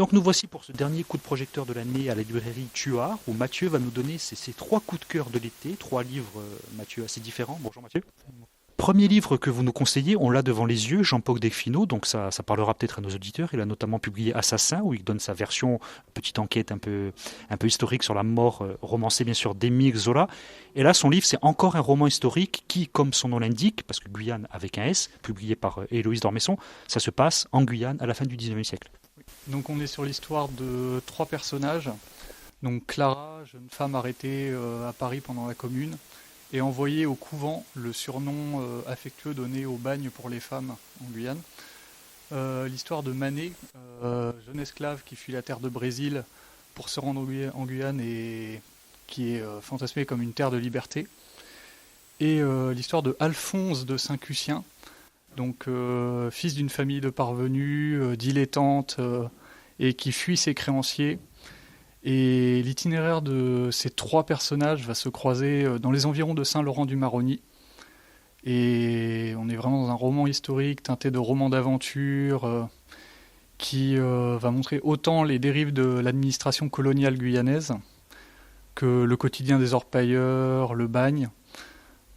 Donc nous voici pour ce dernier coup de projecteur de l'année à la librairie Tuard, où Mathieu va nous donner ses 3 coups de cœur de l'été, 3 livres, Mathieu, assez différents. Bonjour Mathieu. Premier livre que vous nous conseillez, on l'a devant les yeux, Jean-Paul Delfino, donc ça parlera peut-être à nos auditeurs. Il a notamment publié Assassin, où il donne sa version, petite enquête un peu historique sur la mort, romancée bien sûr, d'Émile Zola. Et là, son livre, c'est encore un roman historique qui, comme son nom l'indique, parce que Guyane avec un S, publié par Héloïse d'Ormesson, ça se passe en Guyane à la fin du 19e siècle. Donc on est sur l'histoire de 3 personnages. Donc Clara, jeune femme arrêtée à Paris pendant la Commune, et envoyée au couvent, le surnom affectueux donné au bagne pour les femmes en Guyane. L'histoire de Manet, jeune esclave qui fuit la terre de Brésil pour se rendre en Guyane et qui est fantasmée comme une terre de liberté. Et l'histoire de Alphonse de Saint-Lucien, donc fils d'une famille de parvenus, dilettante, et qui fuit ses créanciers. Et l'itinéraire de ces 3 personnages va se croiser dans les environs de Saint-Laurent-du-Maroni. Et on est vraiment dans un roman historique teinté de romans d'aventure qui va montrer autant les dérives de l'administration coloniale guyanaise que le quotidien des orpailleurs, le bagne.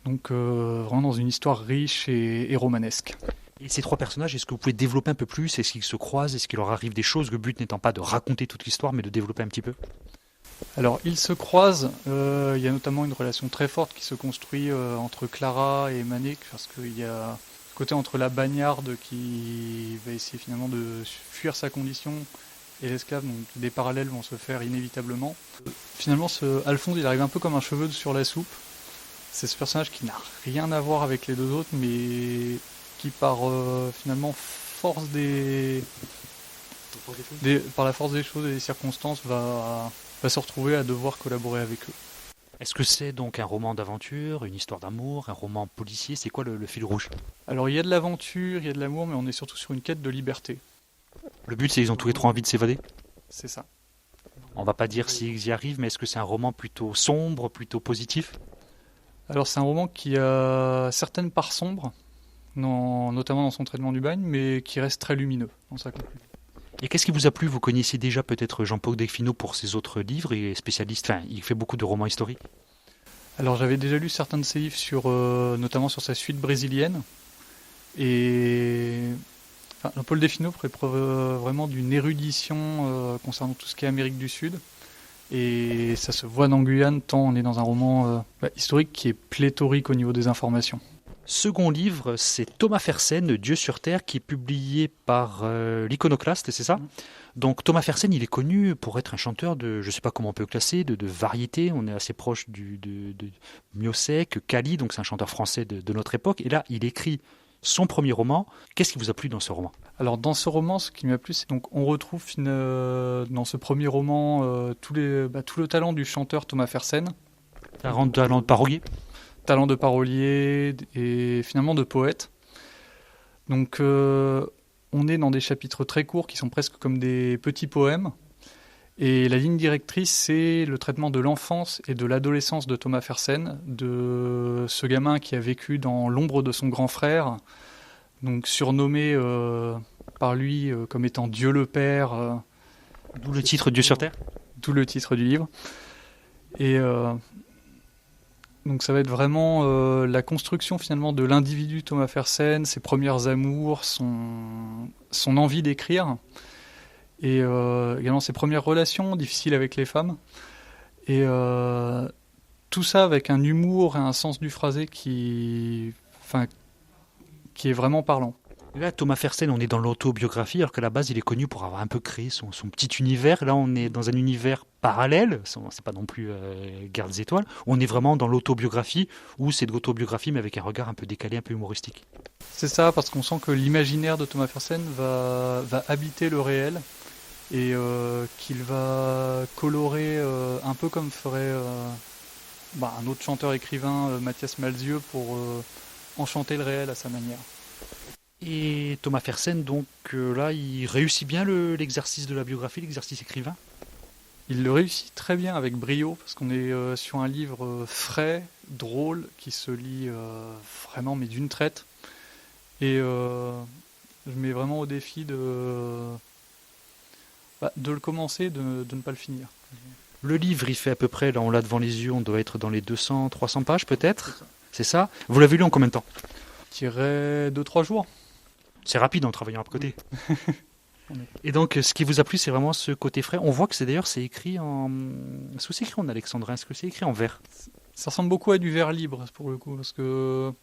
Donc vraiment dans une histoire riche et romanesque. Et ces 3 personnages, est-ce que vous pouvez développer un peu plus? Est-ce qu'ils se croisent? Est-ce qu'il leur arrive des choses? Le but n'étant pas de raconter toute l'histoire, mais de développer un petit peu. Alors ils se croisent, il y a notamment une relation très forte qui se construit entre Clara et Manet, parce qu'il y a ce côté entre la bagnarde qui va essayer finalement de fuir sa condition et l'esclave, donc des parallèles vont se faire inévitablement. Finalement ce Alphonse il arrive un peu comme un cheveu sur la soupe, c'est ce personnage qui n'a rien à voir avec les 2 autres, mais qui par finalement par la force des choses et des circonstances va se retrouver à devoir collaborer avec eux. Est-ce que c'est donc un roman d'aventure, une histoire d'amour, un roman policier? C'est quoi le fil rouge? Alors il y a de l'aventure, il y a de l'amour, mais on est surtout sur une quête de liberté. Le but, c'est qu'ils ont tous les 3 envie de s'évader? C'est ça. On va pas dire s'ils y arrivent, mais est-ce que c'est un roman plutôt sombre, plutôt positif? Alors c'est un roman qui a certaines parts sombres, notamment dans son traitement du bagne, mais qui reste très lumineux dans sa conclusion. Et qu'est-ce qui vous a plu? Vous connaissiez déjà peut-être Jean-Paul Delfino pour ses autres livres et spécialiste, enfin, il fait beaucoup de romans historiques. Alors j'avais déjà lu certains de ses livres, notamment sur sa suite brésilienne, et Jean-Paul Delfino ferait preuve vraiment d'une érudition concernant tout ce qui est Amérique du Sud. Et ça se voit dans Guyane, tant on est dans un roman historique qui est pléthorique au niveau des informations. Second livre, c'est Thomas Fersen, Dieu sur Terre, qui est publié par l'Iconoclaste, c'est ça? Donc Thomas Fersen, il est connu pour être un chanteur de, je ne sais pas comment on peut le classer, de variété. On est assez proche de Miossec, Cali, donc c'est un chanteur français de notre époque. Et là, il écrit son premier roman. Qu'est-ce qui vous a plu dans ce roman? Alors dans ce roman, ce qui m'a plu, c'est donc on retrouve dans ce premier roman tout le talent du chanteur Thomas Fersen. Talent de parolier. Talent de parolier et finalement de poète. Donc on est dans des chapitres très courts qui sont presque comme des petits poèmes. Et la ligne directrice, c'est le traitement de l'enfance et de l'adolescence de Thomas Fersen, de ce gamin qui a vécu dans l'ombre de son grand frère, donc surnommé par lui comme étant Dieu le Père. D'où le titre Dieu sur Terre. D'où le titre du livre. Et donc ça va être vraiment la construction finalement de l'individu Thomas Fersen, ses premières amours, son envie d'écrire, et également ses premières relations difficiles avec les femmes. Et tout ça avec un humour et un sens du phrasé qui est vraiment parlant. Là, Thomas Fersen, on est dans l'autobiographie, alors qu'à la base, il est connu pour avoir un peu créé son petit univers. Là, on est dans un univers parallèle, c'est pas non plus Guerre des Étoiles. On est vraiment dans l'autobiographie, où c'est de l'autobiographie, mais avec un regard un peu décalé, un peu humoristique. C'est ça, parce qu'on sent que l'imaginaire de Thomas Fersen va habiter le réel, et qu'il va colorer un peu comme ferait un autre chanteur-écrivain, Mathias Malzieu, pour enchanter le réel à sa manière. Et Thomas Fersen, donc là, il réussit bien l'exercice de la biographie, l'exercice écrivain? Il le réussit très bien avec brio, parce qu'on est sur un livre frais, drôle, qui se lit vraiment, mais d'une traite. Et je mets vraiment au défi De le commencer, de ne pas le finir. Le livre, il fait à peu près, là on l'a devant les yeux, on doit être dans les 200, 300 pages peut-être. C'est ça. Vous l'avez lu en combien de temps? Je dirais 2-3 jours. C'est rapide en travaillant à côté. Et donc, ce qui vous a plu, c'est vraiment ce côté frais. On voit que c'est écrit en... Est-ce que c'est écrit en alexandrin? Est-ce que c'est écrit en vers? Ça ressemble beaucoup à du vers libre, pour le coup, parce que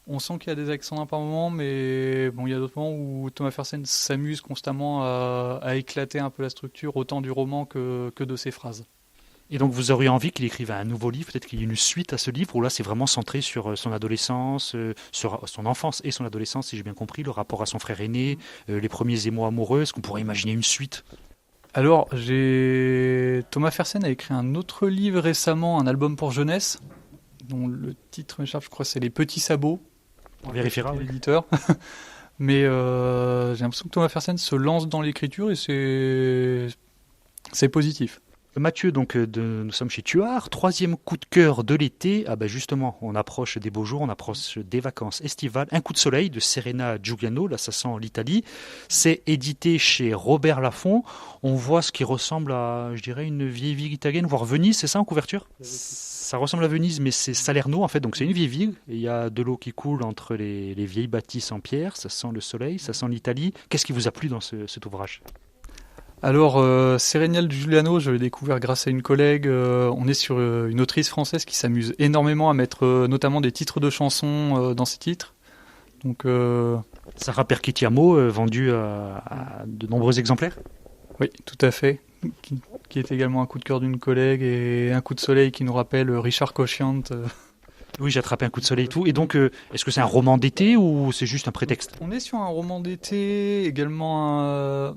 on sent qu'il y a des alexandrins par moment, mais bon, il y a d'autres moments où Thomas Fersen s'amuse constamment à éclater un peu la structure, autant du roman que de ses phrases. Et donc, vous auriez envie qu'il écrive un nouveau livre, peut-être qu'il y ait une suite à ce livre, où là, c'est vraiment centré sur son adolescence, sur son enfance et son adolescence, si j'ai bien compris, le rapport à son frère aîné, les premiers émois amoureux. Est-ce qu'on pourrait imaginer une suite? Alors, Thomas Fersen a écrit un autre livre récemment, un album pour jeunesse, dont le titre m'échappe, je crois, c'est Les Petits Sabots. On vérifiera. L'éditeur. Mais j'ai l'impression que Thomas Fersen se lance dans l'écriture et c'est positif. Mathieu, donc nous sommes chez Tuard, troisième coup de cœur de l'été. Ah ben justement, on approche des beaux jours, on approche des vacances estivales. Un coup de soleil de Serena Giuliano, là ça sent l'Italie. C'est édité chez Robert Laffont. On voit ce qui ressemble à, je dirais, une vieille ville italienne, voire Venise, c'est ça en couverture? Ça ressemble à Venise, mais c'est Salerno en fait, donc c'est une vieille ville. Et il y a de l'eau qui coule entre les vieilles bâtisses en pierre, ça sent le soleil, ça sent l'Italie. Qu'est-ce qui vous a plu dans cet ouvrage? Alors, Serena Giuliano, je l'ai découvert grâce à une collègue. On est sur une autrice française qui s'amuse énormément à mettre notamment des titres de chansons dans ses titres. Donc, Sarah Perchitiamo, vendu à de nombreux exemplaires? Oui, tout à fait. Qui est également un coup de cœur d'une collègue et un coup de soleil qui nous rappelle Richard Cochiant. Oui, j'ai attrapé un coup de soleil et tout. Et donc, est-ce que c'est un roman d'été ou c'est juste un prétexte? On est sur un roman d'été, également.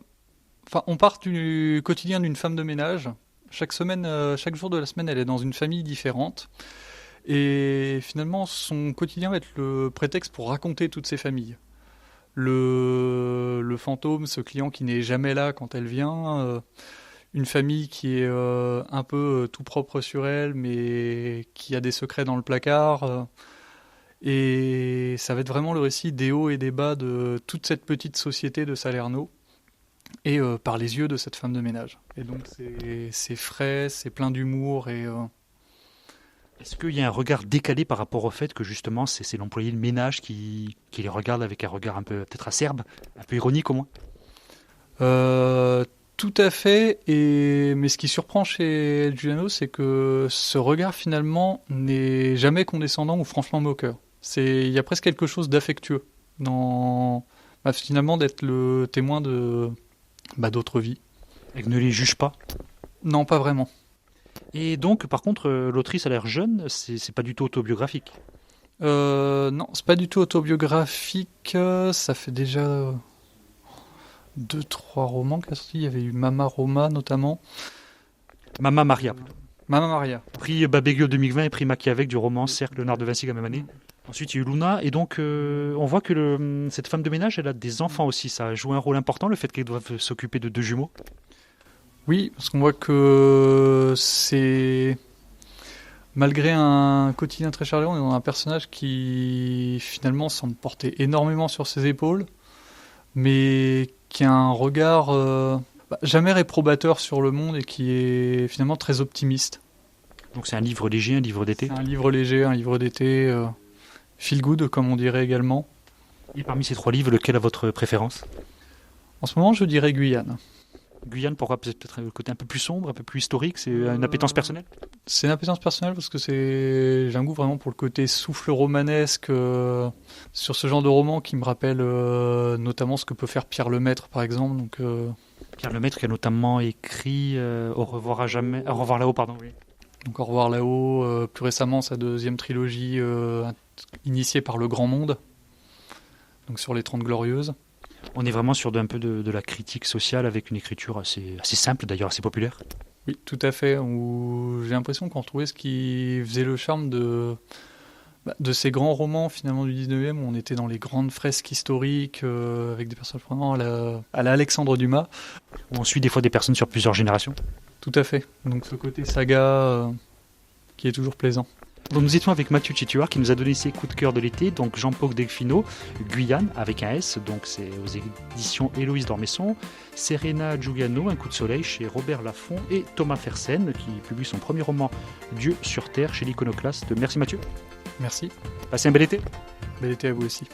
Enfin, on part du quotidien d'une femme de ménage. Chaque jour de la semaine, elle est dans une famille différente. Et finalement, son quotidien va être le prétexte pour raconter toutes ces familles. Le fantôme, ce client qui n'est jamais là quand elle vient. Une famille qui est un peu tout propre sur elle, mais qui a des secrets dans le placard. Et ça va être vraiment le récit des hauts et des bas de toute cette petite société de Salerno. Et par les yeux de cette femme de ménage. Et donc c'est frais, c'est plein d'humour. Est-ce qu'il y a un regard décalé par rapport au fait que justement c'est l'employé de ménage qui les regarde avec un regard un peu peut-être acerbe, un peu ironique au moins? Tout à fait. Mais ce qui surprend chez Giuliano, c'est que ce regard finalement n'est jamais condescendant ou franchement moqueur. Il y a presque quelque chose d'affectueux finalement d'être le témoin d'autres vies. Et que ne les juge pas? Non, pas vraiment. Et donc, par contre, l'autrice a l'air jeune, c'est pas du tout autobiographique. Non, c'est pas du tout autobiographique. Ça fait déjà 2-3 romans qu'elle a sorti. Il y avait eu Mama Roma notamment. Mama Maria. Mama Maria. Prix Babelio 2020 et prix Machiavel du roman Cercle Léonard de Vinci la même année. Ensuite, il y a eu Luna, et donc on voit que cette femme de ménage, elle a des enfants aussi. Ça joue un rôle important, le fait qu'elle doive s'occuper de 2 jumeaux. Oui, parce qu'on voit que c'est... Malgré un quotidien très chargé, on est dans un personnage qui finalement semble porter énormément sur ses épaules, mais qui a un regard jamais réprobateur sur le monde et qui est finalement très optimiste. Donc c'est un livre léger, un livre d'été? C'est un livre léger, un livre d'été... feel good, comme on dirait également. Et parmi ces 3 livres, lequel a votre préférence? En ce moment, je dirais Guyane. Guyane, pourquoi? Peut-être le côté un peu plus sombre, un peu plus historique, c'est une appétence personnelle? C'est une appétence personnelle parce que j'ai un goût vraiment pour le côté souffle romanesque sur ce genre de roman qui me rappelle notamment ce que peut faire Pierre Lemaitre, par exemple. Donc, Pierre Lemaitre qui a notamment écrit Au revoir à jamais... Au revoir là-haut, pardon, oui. Donc Au revoir là-haut, plus récemment sa 2e trilogie initiée par Le Grand Monde, donc sur les 30 Glorieuses. On est vraiment sur un peu de la critique sociale avec une écriture assez simple, d'ailleurs assez populaire. Oui, tout à fait. Où j'ai l'impression qu'on retrouvait ce qui faisait le charme de ces grands romans finalement du 19e, où on était dans les grandes fresques historiques avec des personnages vraiment à la Alexandre Dumas. Où on suit des fois des personnes sur plusieurs générations. Tout à fait. Donc ce côté saga qui est toujours plaisant. Donc nous étions avec Mathieu Tchituar qui nous a donné ses coups de cœur de l'été, donc Jean-Paul Delfino, Guyane avec un S, donc c'est aux éditions Héloïse d'Ormesson, Serena Giuliano, Un coup de soleil chez Robert Laffont et Thomas Fersen qui publie son premier roman Dieu sur Terre chez l'Iconoclaste. Merci Mathieu. Merci. Passez un bel été. Bel été à vous aussi.